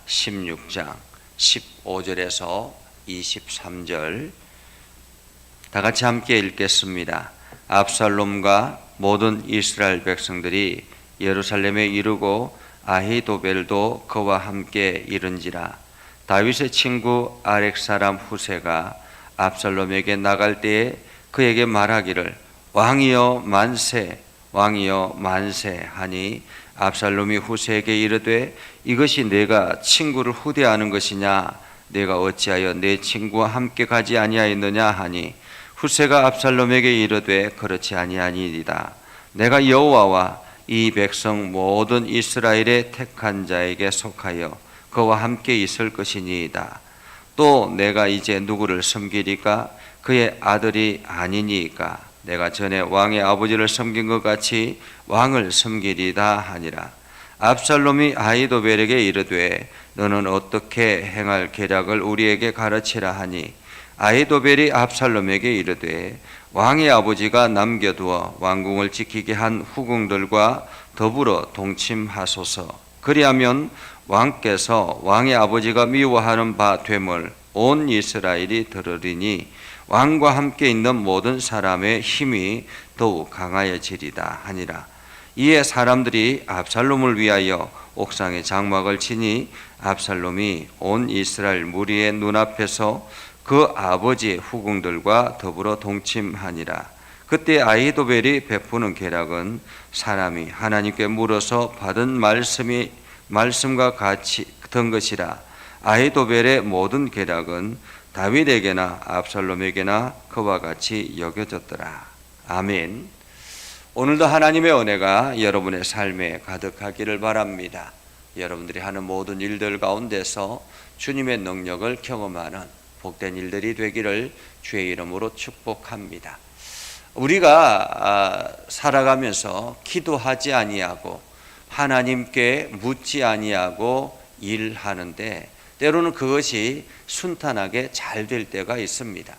16장 15절에서 23절 다 같이 함께 읽겠습니다. 압살롬과 모든 이스라엘 백성들이 예루살렘에 이르고 아히도벨도 그와 함께 이른지라. 다윗의 친구 아렉 사람 후세가 압살롬에게 나갈 때에 그에게 말하기를 왕이여 만세, 왕이여 만세 하니 압살롬이 후세에게 이르되 이것이 내가 친구를 후대하는 것이냐? 내가 어찌하여 내 친구와 함께 가지 아니하였느냐 하니 후세가 압살롬에게 이르되 그렇지 아니하니이다. 내가 여호와와 이 백성 모든 이스라엘의 택한 자에게 속하여 그와 함께 있을 것이니이다. 또 내가 이제 누구를 섬기리까? 그의 아들이 아니니까 내가 전에 왕의 아버지를 섬긴 것 같이 왕을 섬기리다 하니라. 압살롬이 아히도벨에게 이르되 너는 어떻게 행할 계략을 우리에게 가르치라 하니 아히도벨이 압살롬에게 이르되 왕의 아버지가 남겨두어 왕궁을 지키게 한 후궁들과 더불어 동침하소서. 그리하면 왕께서 왕의 아버지가 미워하는 바 됨을 온 이스라엘이 들으리니 왕과 함께 있는 모든 사람의 힘이 더욱 강하여지리다 하니라. 이에 사람들이 압살롬을 위하여 옥상에 장막을 치니 압살롬이 온 이스라엘 무리의 눈앞에서 그 아버지의 후궁들과 더불어 동침하니라. 그때 아히도벨이 베푸는 계략은 사람이 하나님께 물어서 받은 말씀과 같이 든 것이라. 아히도벨의 모든 계략은 다윗에게나 압살롬에게나 그와 같이 여겨졌더라. 아멘. 오늘도 하나님의 은혜가 여러분의 삶에 가득하기를 바랍니다. 여러분들이 하는 모든 일들 가운데서 주님의 능력을 경험하는 복된 일들이 되기를 주의 이름으로 축복합니다. 우리가 살아가면서 기도하지 아니하고 하나님께 묻지 아니하고 일하는데 때로는 그것이 순탄하게 잘 될 때가 있습니다.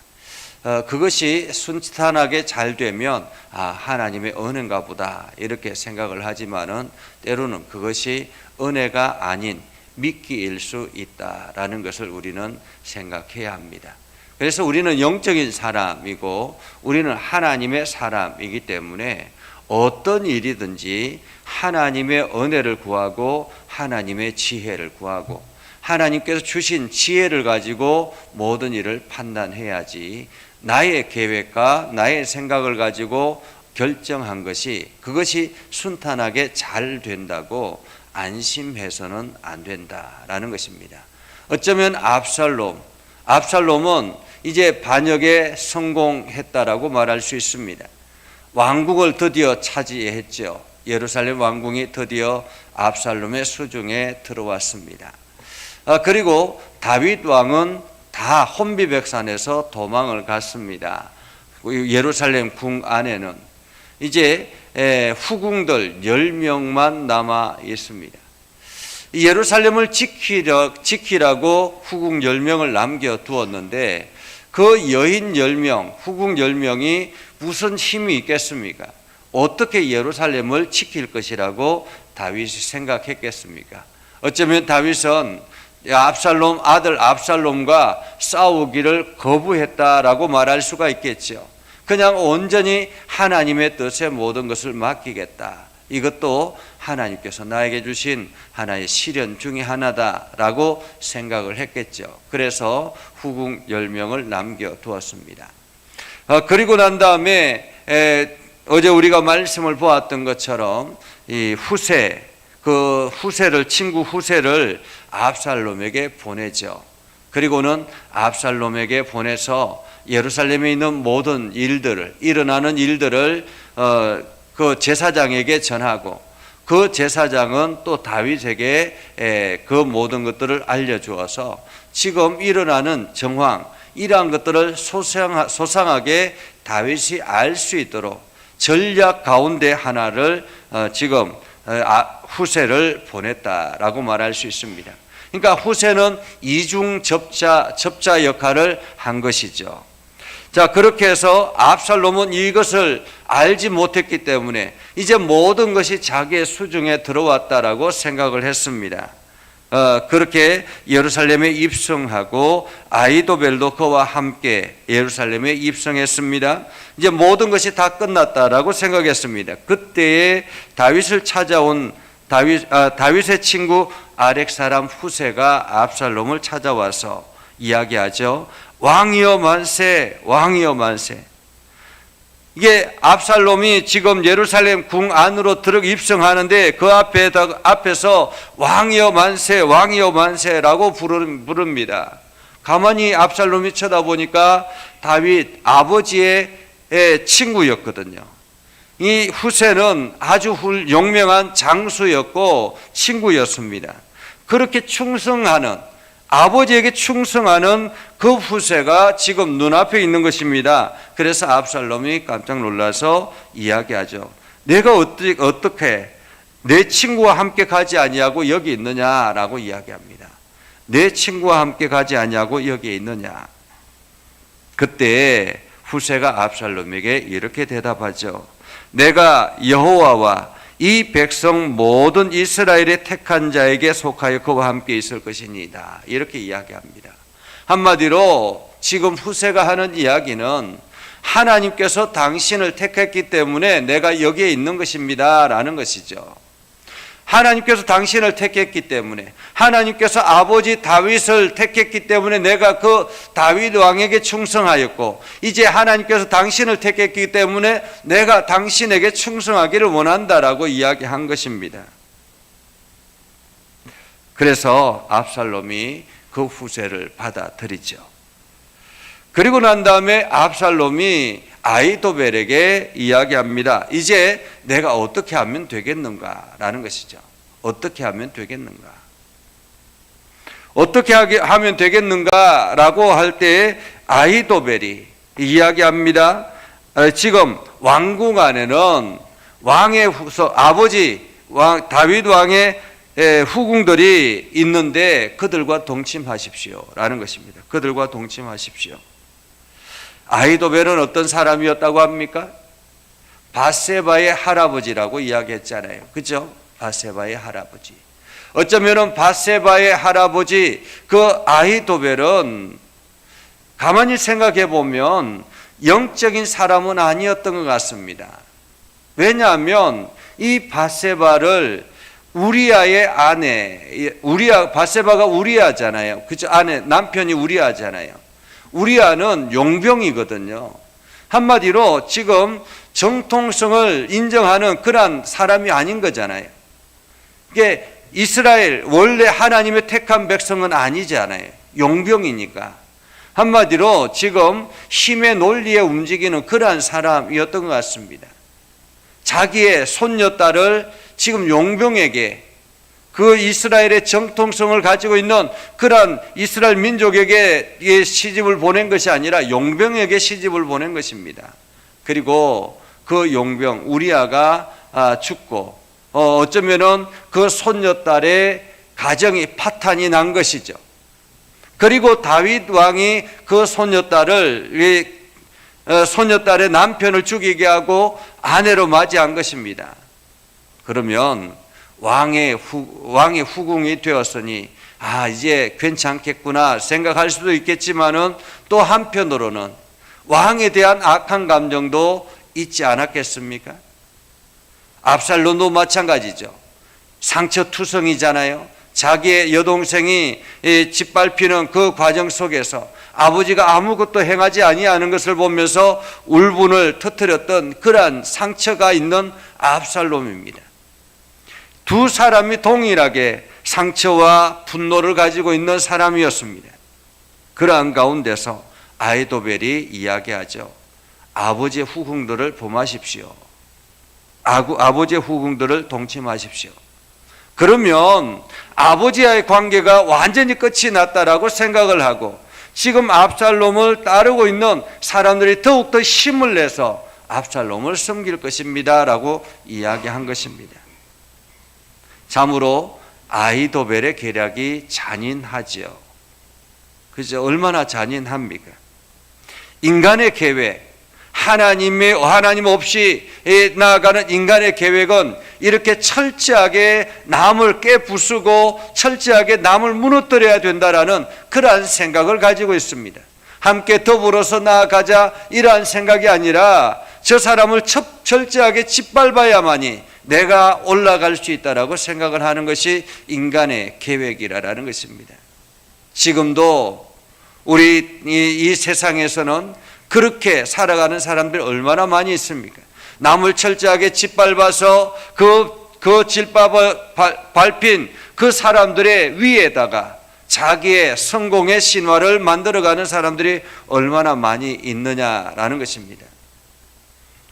그것이 순탄하게 잘 되면 하나님의 은혜인가 보다 이렇게 생각을 하지만은 때로는 그것이 은혜가 아닌 미끼일 수 있다라는 것을 우리는 생각해야 합니다. 그래서 우리는 영적인 사람이고 우리는 하나님의 사람이기 때문에 어떤 일이든지 하나님의 은혜를 구하고 하나님의 지혜를 구하고 하나님께서 주신 지혜를 가지고 모든 일을 판단해야지 나의 계획과 나의 생각을 가지고 결정한 것이 그것이 순탄하게 잘 된다고 안심해서는 안 된다라는 것입니다. 어쩌면 압살롬은 이제 반역에 성공했다라고 말할 수 있습니다. 왕국을 드디어 차지했죠. 예루살렘 왕궁이 드디어 압살롬의 수중에 들어왔습니다. 그리고 다윗 왕은 다 혼비백산에서 도망을 갔습니다. 예루살렘 궁 안에는 이제 후궁들 10명만 남아 있습니다. 예루살렘을 지키라고 후궁 10명을 남겨두었는데 그 여인 10명, 후궁 10명이 무슨 힘이 있겠습니까? 어떻게 예루살렘을 지킬 것이라고 다윗이 생각했겠습니까? 어쩌면 다윗은 아들 압살롬과 싸우기를 거부했다라고 말할 수가 있겠죠. 그냥 온전히 하나님의 뜻에 모든 것을 맡기겠다. 이것도 하나님께서 나에게 주신 하나의 시련 중에 하나다라고 생각을 했겠죠. 그래서 후궁 10명을 남겨두었습니다. 그리고 난 다음에 어제 우리가 말씀을 보았던 것처럼 이 친구 후세를 압살롬에게 보내죠. 그리고는 압살롬에게 보내서 예루살렘에 있는 모든 일어나는 일들을 그 제사장에게 전하고 그 제사장은 또 다윗에게 그 모든 것들을 알려주어서 지금 일어나는 정황 이러한 것들을 소상하게 다윗이 알 수 있도록 전략 가운데 하나를 지금 후세를 보냈다라고 말할 수 있습니다. 그러니까 후세는 이중 접자 역할을 한 것이죠. 자, 그렇게 해서 압살롬은 이것을 알지 못했기 때문에 이제 모든 것이 자기의 수중에 들어왔다라고 생각을 했습니다. 그렇게 예루살렘에 입성하고 아히도벨도 그와 함께 예루살렘에 입성했습니다. 이제 모든 것이 다 끝났다라고 생각했습니다. 그때에 다윗을 찾아온 다윗의 친구 아렉 사람 후세가 압살롬을 찾아와서 이야기하죠. 왕이여 만세, 왕이여 만세. 이게 압살롬이 지금 예루살렘 궁 안으로 입성하는데 그 앞에서 왕이여 만세, 왕이여 만세라고 부릅니다. 가만히 압살롬이 쳐다보니까 다윗 아버지의 친구였거든요. 이 후세는 아주 용명한 장수였고 친구였습니다. 그렇게 충성하는, 아버지에게 충성하는 그 후세가 지금 눈앞에 있는 것입니다. 그래서 압살롬이 깜짝 놀라서 이야기하죠. 내가 어떻게 내 친구와 함께 가지 아니하고 여기 있느냐라고 이야기합니다. 내 친구와 함께 가지 아니하고 여기에 있느냐. 그때 후세가 압살롬에게 이렇게 대답하죠. 내가 여호와와 이 백성 모든 이스라엘의 택한 자에게 속하여 그와 함께 있을 것이니이다. 이렇게 이야기합니다. 한마디로 지금 후세가 하는 이야기는 하나님께서 당신을 택했기 때문에 내가 여기에 있는 것입니다 라는 것이죠. 하나님께서 당신을 택했기 때문에, 하나님께서 아버지 다윗을 택했기 때문에 내가 그 다윗 왕에게 충성하였고, 이제 하나님께서 당신을 택했기 때문에 내가 당신에게 충성하기를 원한다라고 이야기한 것입니다. 그래서 압살롬이 그 후세를 받아들이죠. 그리고 난 다음에 압살롬이 아히도벨에게 이야기합니다. 이제 내가 어떻게 하면 되겠는가라는 것이죠. 어떻게 하면 되겠는가? 어떻게 하면 되겠는가라고 할 때 아히도벨이 이야기합니다. 지금 왕궁 안에는 왕의 아버지 다윗 왕의 후궁들이 있는데 그들과 동침하십시오라는 것입니다. 그들과 동침하십시오. 아히도벨은 어떤 사람이었다고 합니까? 밧세바의 할아버지라고 이야기했잖아요. 그죠? 밧세바의 할아버지. 어쩌면은 밧세바의 할아버지 그 아히도벨은 가만히 생각해 보면 영적인 사람은 아니었던 것 같습니다. 왜냐하면 이 밧세바를 우리아의 아내, 밧세바가 우리아잖아요. 그죠? 아내, 남편이 우리아잖아요. 우리아는 용병이거든요. 한마디로 지금 정통성을 인정하는 그런 사람이 아닌 거잖아요. 이게 이스라엘 원래 하나님의 택한 백성은 아니잖아요. 용병이니까. 한마디로 지금 힘의 논리에 움직이는 그러한 사람이었던 것 같습니다. 자기의 손녀딸을 지금 용병에게, 그 이스라엘의 정통성을 가지고 있는 그러한 이스라엘 민족에게 시집을 보낸 것이 아니라 용병에게 시집을 보낸 것입니다. 그리고 그 용병 우리아가 죽고 어쩌면은 그 손녀딸의 가정이 파탄이 난 것이죠. 그리고 다윗 왕이 그 손녀딸의 남편을 죽이게 하고 아내로 맞이한 것입니다. 그러면 왕의 후궁이 되었으니 이제 괜찮겠구나 생각할 수도 있겠지만은 또 한편으로는 왕에 대한 악한 감정도 있지 않았겠습니까? 압살롬도 마찬가지죠. 상처투성이잖아요. 자기의 여동생이 짓밟히는 그 과정 속에서 아버지가 아무것도 행하지 아니하는 것을 보면서 울분을 터뜨렸던 그러한 상처가 있는 압살롬입니다. 두 사람이 동일하게 상처와 분노를 가지고 있는 사람이었습니다. 그러한 가운데서 아히도벨이 이야기하죠. 아버지의 후궁들을 범하십시오. 아버지의 후궁들을 동침하십시오. 그러면 아버지와의 관계가 완전히 끝이 났다라고 생각을 하고 지금 압살롬을 따르고 있는 사람들이 더욱더 힘을 내서 압살롬을 섬길 것입니다 라고 이야기한 것입니다. 참으로 아히도벨의 계략이 잔인하죠. 그죠? 얼마나 잔인합니까? 인간의 계획, 하나님 없이 나아가는 인간의 계획은 이렇게 철저하게 남을 깨부수고 철저하게 남을 무너뜨려야 된다라는 그러한 생각을 가지고 있습니다. 함께 더불어서 나아가자 이러한 생각이 아니라 저 사람을 철저하게 짓밟아야만이 내가 올라갈 수 있다라고 생각을 하는 것이 인간의 계획이라는 것입니다. 지금도 우리 이 세상에서는 그렇게 살아가는 사람들이 얼마나 많이 있습니까? 남을 철저하게 짓밟아서 그 밟힌 그 사람들의 위에다가 자기의 성공의 신화를 만들어가는 사람들이 얼마나 많이 있느냐라는 것입니다.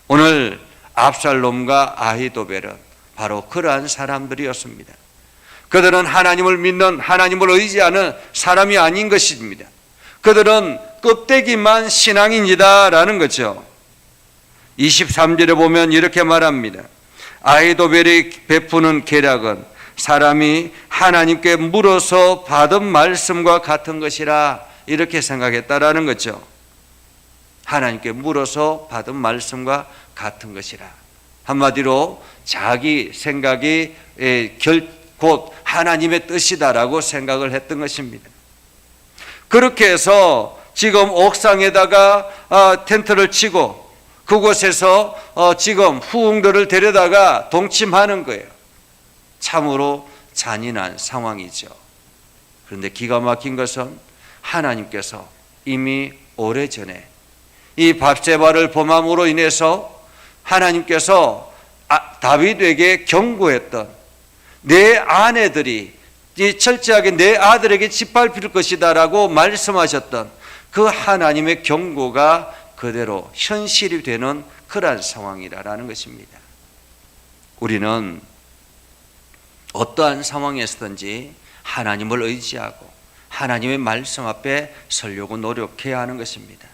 오늘 압살롬과 아히도벨은 바로 그러한 사람들이었습니다. 그들은 하나님을 믿는, 하나님을 의지하는 사람이 아닌 것입니다. 그들은 껍데기만 신앙인이다라는 거죠. 23절에 보면 이렇게 말합니다. 아히도벨이 베푸는 계략은 사람이 하나님께 물어서 받은 말씀과 같은 것이라 이렇게 생각했다라는 거죠. 하나님께 물어서 받은 말씀과 같은 것이라. 한마디로 자기 생각이 곧 하나님의 뜻이다라고 생각을 했던 것입니다. 그렇게 해서 지금 옥상에다가 텐트를 치고 그곳에서 지금 후웅들을 데려다가 동침하는 거예요. 참으로 잔인한 상황이죠. 그런데 기가 막힌 것은 하나님께서 이미 오래전에 이 밧세바를 범함으로 인해서 하나님께서 다윗에게 경고했던 내 아내들이 철저하게 내 아들에게 짓밟힐 것이다라고 말씀하셨던 그 하나님의 경고가 그대로 현실이 되는 그러한 상황이라는 것입니다. 우리는 어떠한 상황에서든지 하나님을 의지하고 하나님의 말씀 앞에 서려고 노력해야 하는 것입니다.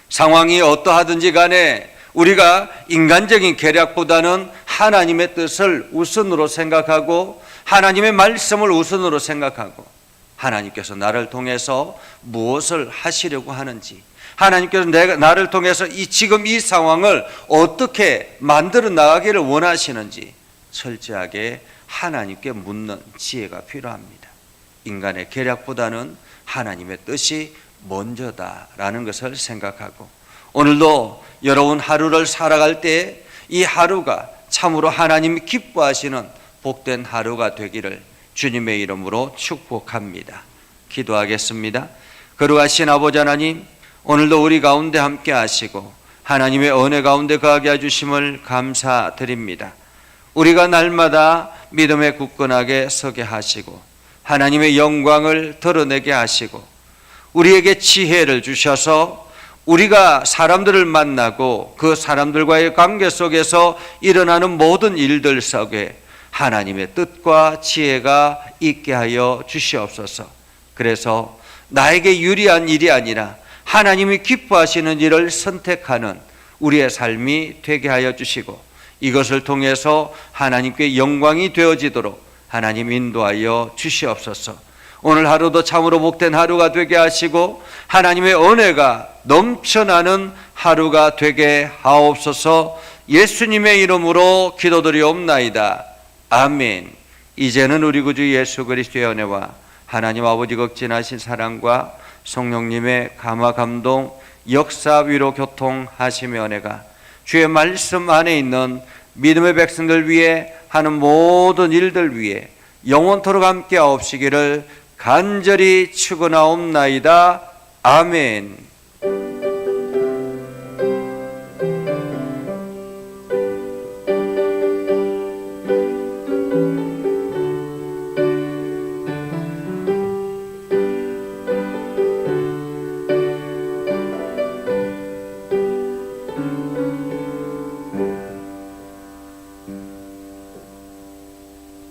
상황이 어떠하든지 간에 우리가 인간적인 계략보다는 하나님의 뜻을 우선으로 생각하고 하나님의 말씀을 우선으로 생각하고 하나님께서 나를 통해서 무엇을 하시려고 하는지, 하나님께서 나를 통해서 지금 이 상황을 어떻게 만들어 나가기를 원하시는지 철저하게 하나님께 묻는 지혜가 필요합니다. 인간의 계략보다는 하나님의 뜻이 먼저다라는 것을 생각하고 오늘도 여러분 하루를 살아갈 때 이 하루가 참으로 하나님이 기뻐하시는 복된 하루가 되기를 주님의 이름으로 축복합니다. 기도하겠습니다. 거룩하신 아버지 하나님, 오늘도 우리 가운데 함께 하시고 하나님의 은혜 가운데 거하게 해주심을 감사드립니다. 우리가 날마다 믿음에 굳건하게 서게 하시고 하나님의 영광을 드러내게 하시고 우리에게 지혜를 주셔서 우리가 사람들을 만나고 그 사람들과의 관계 속에서 일어나는 모든 일들 속에 하나님의 뜻과 지혜가 있게 하여 주시옵소서. 그래서 나에게 유리한 일이 아니라 하나님이 기뻐하시는 일을 선택하는 우리의 삶이 되게 하여 주시고 이것을 통해서 하나님께 영광이 되어지도록 하나님 인도하여 주시옵소서. 오늘 하루도 참으로 복된 하루가 되게 하시고 하나님의 은혜가 넘쳐나는 하루가 되게 하옵소서. 예수님의 이름으로 기도드리옵나이다. 아멘. 이제는 우리 구주 예수 그리스도의 은혜와 하나님 아버지 극진하신 사랑과 성령님의 감화 감동 역사 위로 교통하심의 은혜가 주의 말씀 안에 있는 믿음의 백성들 위해 하는 모든 일들 위해 영원토록 함께 하옵시기를 간절히 축원하옵나이다. 아멘.